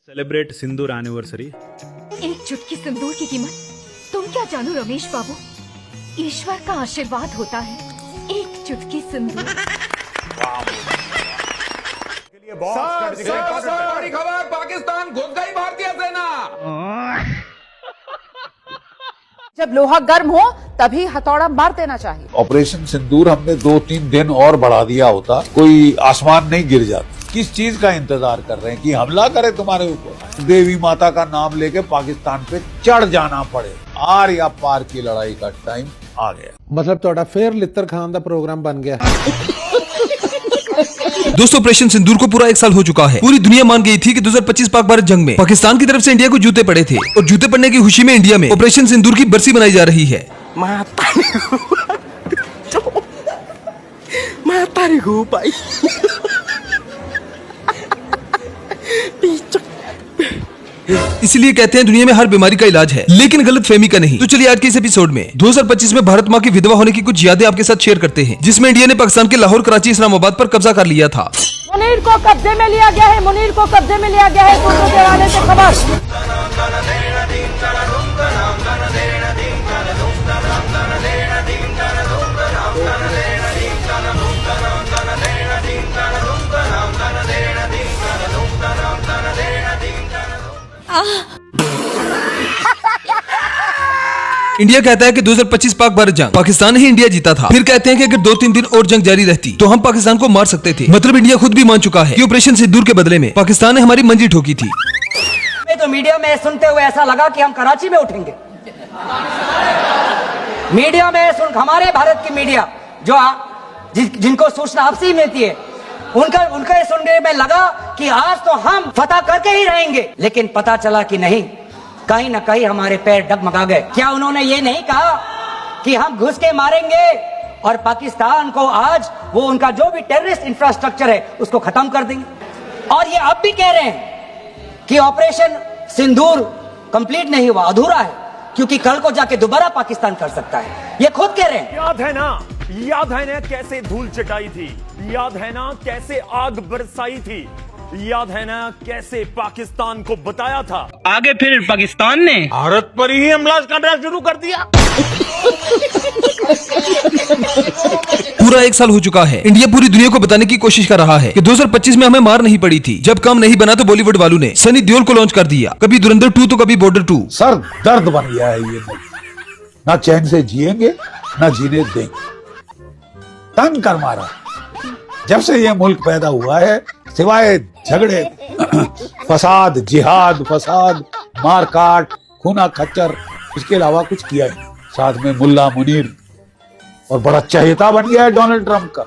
Celebrate सिंदूर anniversary. एक चुटकी सिंदूर की कीमत तुम क्या जानो रमेश बाबू, ईश्वर का आशीर्वाद होता है एक चुटकी सिंदूर। बड़ी खबर, पाकिस्तान घुस गई भारतीय सेना। जब लोहा गर्म हो तभी हथौड़ा मार देना चाहिए। ऑपरेशन सिंदूर हमने 2-3 दिन और बढ़ा दिया होता, कोई आसमान नहीं गिर जाता। किस चीज का इंतजार कर रहे हैं कि हमला करे तुम्हारे ऊपर? देवी माता का नाम लेके पाकिस्तान पे चढ़ जाना पड़े। आर या पार की लड़ाई का टाइम आ गया। मतलब ਤੁਹਾਡਾ ਫੇਰ ਲਿੱਤਰ ਖਾਨ ਦਾ ਪ੍ਰੋਗਰਾਮ बन गया। दोस्तों, ऑपरेशन सिंदूर को पूरा 1 साल हो चुका है। पूरी दुनिया मान गई थी कि 2025 पाक भारत जंग में पाकिस्तान की तरफ से इंडिया को जूते पड़े थे और जूते पड़ने की खुशी में इंडिया में ऑपरेशन सिंदूर की बरसी मनाई जा रही है। इसीलिए कहते हैं दुनिया में हर बीमारी का इलाज है, लेकिन गलत फहमी का नहीं। तो चलिए आज के इस एपिसोड में 2025 में भारत माँ की विधवा होने की कुछ यादें आपके साथ शेयर करते हैं, जिसमें इंडिया ने पाकिस्तान के लाहौर, कराची, इस्लामाबाद पर कब्जा कर लिया था। मुनीर को कब्जे में लिया गया है, मुनीर को कब्जे में लिया गया है। दूसरों के हवाले से खबर। इंडिया कहता है कि 2025 पाक भारत जंग पाकिस्तान ने ही इंडिया जीता था। फिर कहते हैं कि अगर 2-3 दिन और जंग जारी रहती तो हम पाकिस्तान को मार सकते थे। मतलब इंडिया खुद भी मान चुका है कि ऑपरेशन सिंदूर के बदले में पाकिस्तान ने हमारी मंजी ठोकी थी। तो मीडिया में सुनते हुए ऐसा लगा कि हम कराची में उठेंगे। मीडिया में हमारे भारत की मीडिया जो जिनको सूचना आपसे ही मिलती है, उनका सुनने में लगा कि आज तो हम फतह करके ही रहेंगे। लेकिन पता चला कि नहीं, कहीं ना कहीं हमारे पैर डगमगा गए। क्या उन्होंने ये नहीं कहा कि हम घुस के मारेंगे और पाकिस्तान को आज वो उनका जो भी टेररिस्ट इंफ्रास्ट्रक्चर है उसको खत्म कर देंगे? और ये अब भी कह रहे हैं कि ऑपरेशन सिंदूर कंप्लीट नहीं हुआ, अधूरा है, क्योंकि कल को जाके दोबारा पाकिस्तान कर सकता है। ये खुद कह रहे हैं। याद है ना कैसे धूल चटाई थी, याद है ना कैसे आग बरसाई थी, याद है ना कैसे पाकिस्तान को बताया था। आगे फिर पाकिस्तान ने भारत पर ही हमला करना शुरू कर दिया। पूरा 1 साल हो चुका है। इंडिया पूरी दुनिया को बताने की कोशिश कर रहा है कि 2025 में हमें मार नहीं पड़ी थी। जब काम नहीं बना तो बॉलीवुड वालों ने सनी देओल को लॉन्च कर दिया। कभी धुरंधर 2 तो कभी बॉर्डर 2। सर दर्द बन गया है ये मुल्क। ना चैन से जिएंगे ना जीने देंगे। तंग कर मारा जब से ये मुल्क पैदा हुआ है, सिवाय झगड़े, फसाद, जिहाद, मार काट, खूना खच्चर, इसके अलावा कुछ किया ही। साथ में मुल्ला मुनीर और बड़ा चहेता बन गया है डोनाल्ड ट्रंप का।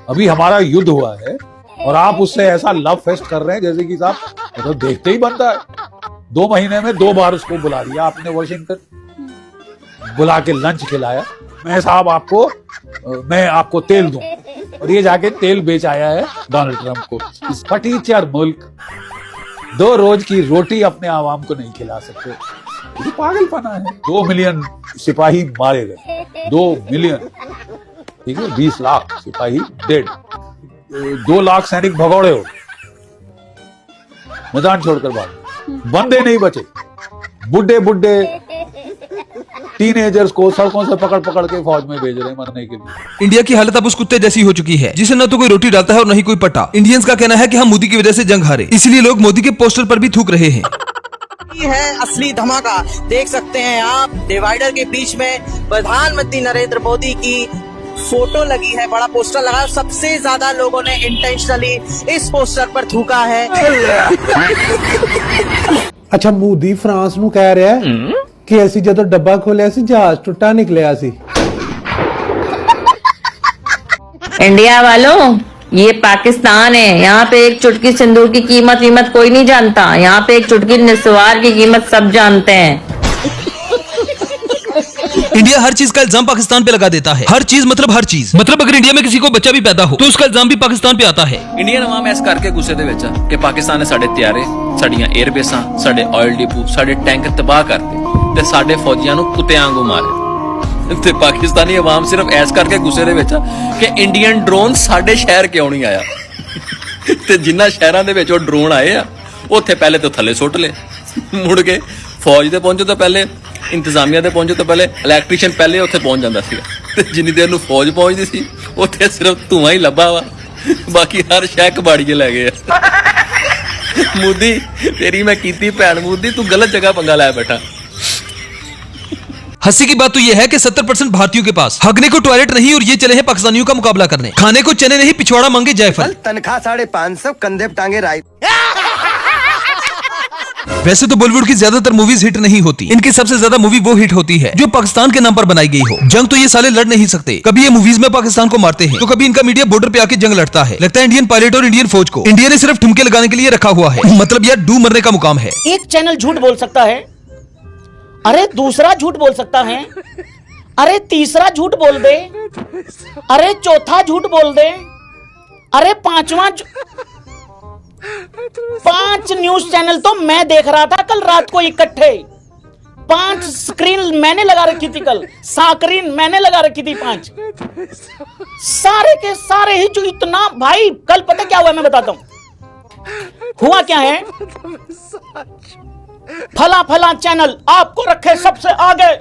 अभी हमारा युद्ध हुआ है और आप उससे ऐसा लव फेस्ट कर रहे हैं जैसे कि साहब तो देखते ही बनता है। 2 महीने में 2 बार उसको बुला लिया आपने वाशिंगटन, बुला के लंच खिलाया। मैं साहब मैं आपको तेल दूं, और ये जाके तेल बेच आया है डोनाल्ड ट्रंप को। इस फटीचर मुल्क 2 रोज की रोटी अपने आवाम को नहीं खिला सकते। ये पागलपना है। 2 मिलियन सिपाही मारे गए, 2 मिलियन, ठीक है, 20 लाख सिपाही डेड, 2 लाख सैनिक भगौड़े हो, मैदान छोड़कर भाग, बंदे नहीं बचे। बुड्ढे टीनेजर्स को सड़कों से पकड़ के फौज में भेज रहे हैं मरने के लिए। इंडिया की हालत अब उस कुत्ते जैसी हो चुकी है जिसे न तो कोई रोटी डालता है और न ही कोई पट्टा। इंडियंस का कहना है कि हम मोदी की वजह से जंग हारे, इसलिए लोग मोदी के पोस्टर पर भी थूक रहे हैं। ये है असली धमाका। देख सकते हैं आप, डिवाइडर के बीच में प्रधानमंत्री नरेंद्र मोदी की फोटो लगी है, बड़ा पोस्टर लगा। सबसे ज्यादा लोगों ने इंटेंशनली इस पोस्टर पर थूका है। अच्छा, मोदी फ्रांस ਨੂੰ ਕਹਿ ਰਿਹਾ ਹੈ ਕਿ ਅਸੀਂ ਜਦੋਂ ਡੱਬਾ ਖੋਲਿਆ ਸੀ ਜਹਾਜ਼ ਟੁੱਟਾ ਨਿਕਲਿਆ ਸੀ। इंडिया वालों, ये पाकिस्तान है। यहाँ पे एक चुटकी सिंदूर की कीमत कोई नहीं जानता। यहाँ पे एक चुटकी निस्वार की कीमत सब जानते हैं। इंडिया हर चीज का इल्जाम पाकिस्तान पे लगा देता है। हर चीज मतलब हर चीज। मतलब अगर इंडिया में किसी को बच्चा भी पैदा हो तो उसका इल्जाम भी पाकिस्तान पे आता है। इंडियन अवाम इस करके गुस्से दे विच कि पाकिस्तान ने साडे त्यारे, साडियां एयरबेसां, साडे ऑयल डिपो, साडे टैंक तबाह करते ते साडे फौजियां नूं कुत्तियां वांगू मारे। ते पाकिस्तानी अवाम सिर्फ ऐस करके गुस्से दे विच कि इंडियन ड्रोन साडे शहर क्यों नहीं आया। ते जिन्ना शहरां दे विच ओह ड्रोन आए आ ਉੱਥੇ ਪਹਿਲੇ ਤੋਂ ਥੱਲੇ ਸੁੱਟ ਲਏ, ਮੁੜ ਕੇ ਫੌਜ ਦੇ ਪਹੁੰਚੇ ਤੋਂ ਪਹਿਲੇ, ਇੰਤਜ਼ਾਮੀਆ ਦੇ ਪਹੁੰਚੇ ਤੋਂ ਪਹਿਲੇ ਇਲੈਕਟ੍ਰੀਸ਼ੀਅਨ ਪਹਿਲੇ ਉੱਥੇ ਪਹੁੰਚ ਜਾਂਦਾ ਸੀ, ਤੇ ਜਿੰਨੀ ਦੇਰ ਨੂੰ ਫੌਜ ਪਹੁੰਚਦੀ ਸੀ ਉੱਥੇ ਸਿਰਫ ਧੂਆਂ ਹੀ ਲੱਭਾ ਵਾ, ਬਾਕੀ ਹਰ ਸ਼ੈ ਕਬਾੜੀਏ ਲੈ ਗਏ ਆ। मोदी तेरी मैं कीती भैन मोदी, तू गलत जगह पंगा लाया बैठा। हंसी की बात तो यह है कि 70% भारतीयों के पास हगने को टॉयलेट नहीं और ये चले हैं पाकिस्तानियों का मुकाबला करने। खाने को चने नहीं, पिछवाड़ा मांगे जायफल। तनख्वाह 550, कंधे पे टांगे राई। वैसे तो बॉलीवुड की ज्यादातर मूवीज हिट नहीं होती, इनकी सबसे ज्यादा मूवी वो हिट होती है जो पाकिस्तान के नाम पर बनाई गई हो। जंग तो ये साले लड़ नहीं सकते, कभी ये मूवीज में पाकिस्तान को मारते हैं तो कभी इनका मीडिया बॉर्डर पे आके जंग लड़ता है। लगता है इंडियन पायलट और इंडियन फौज को इंडिया ने सिर्फ ठुमके लगाने के लिए रखा हुआ है, मतलब यार डू मरने का मुकाम है। एक चैनल झूठ बोल सकता है, अरे दूसरा झूठ बोल सकता है, अरे तीसरा झूठ बोल दे, अरे चौथा झूठ बोल दे, अरे पांचवा 5 न्यूज चैनल तो मैं देख रहा था कल रात को इकट्ठे। 5 स्क्रीन मैंने लगा रखी थी, कल स्क्रीन मैंने लगा रखी थी 5, सारे के सारे ही जो इतना भाई। कल पता क्या हुआ मैं बताता हूं। हुआ क्या है, फला फला चैनल आपको रखे सबसे आगे,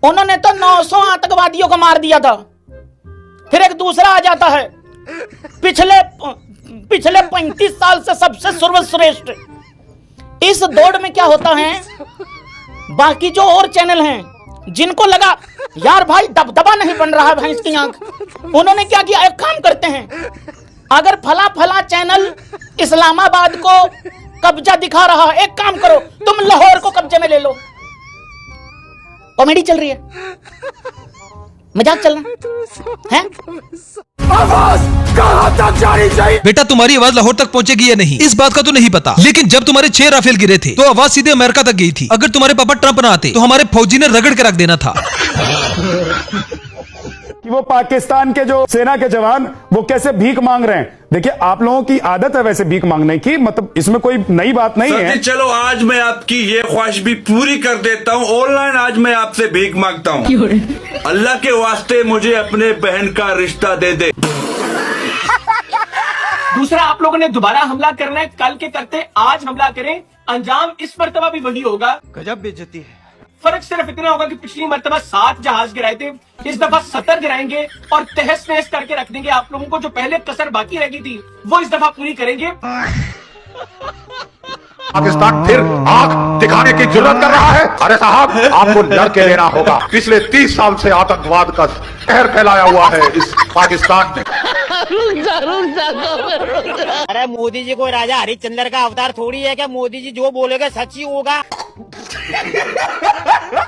उन्होंने तो 900 आतंकवादियों को मार दिया था। फिर एक दूसरा आ जाता है, पिछले 35 साल से सबसे सर्वश्रेष्ठ। इस दौड़ में क्या होता है, बाकी जो और चैनल हैं जिनको लगा यार भाई दबदबा नहीं बन रहा है भैंस की आंख, उन्होंने क्या किया, एक काम करते हैं, अगर फला फला चैनल इस्लामाबाद को कब्जा दिखा रहा है, एक काम करो तुम लाहौर को कब्जे में ले लो। कॉमेडी चल रही है, मजाक चल रहा है। आवाज कहां तक जानी चाहिए? बेटा तुम्हारी आवाज लाहौर तक पहुंचेगी या नहीं इस बात का तो नहीं पता, लेकिन जब तुम्हारे 6 राफेल गिरे थे तो आवाज सीधे अमेरिका तक गई थी। अगर तुम्हारे पापा ट्रंप ना आते तो हमारे फौजी ने रगड़ के रख देना था। कि वो पाकिस्तान के जो सेना के जवान वो कैसे भीख मांग रहे हैं। देखिए आप लोगों की आदत है वैसे भीख मांगने की, मतलब इसमें कोई नई बात नहीं है। चलो आज मैं आपकी ये ख्वाहिश भी पूरी कर देता हूँ, ऑनलाइन आज मैं आपसे भीख मांगता हूँ, अल्लाह के वास्ते मुझे अपने बहन का रिश्ता दे दे। दूसरा, आप लोगों ने दोबारा हमला करना है, कल के करते आज हमला करें, अंजाम इस मर्तबा भी वही होगा। गजब बेइज्जती है। फर्क सिर्फ इतना होगा कि पिछली मर्तबा 7 जहाज गिराए थे, इस दफा 70 गिराएंगे और तहस नहस करके रख देंगे। आप लोगों को जो पहले कसर बाकी रह गई थी वो इस दफा पूरी करेंगे। पाकिस्तान फिर आंख दिखाने की जरूरत कर रहा है। अरे साहब आपको लड़ के लेना होगा। पिछले 30 साल से आतंकवाद का कहर फैलाया हुआ है इस पाकिस्तान ने। अरे मोदी जी कोई राजा हरिश्चंद्र का अवतार थोड़ी है क्या, मोदी जी जो बोलेगा सच ही होगा।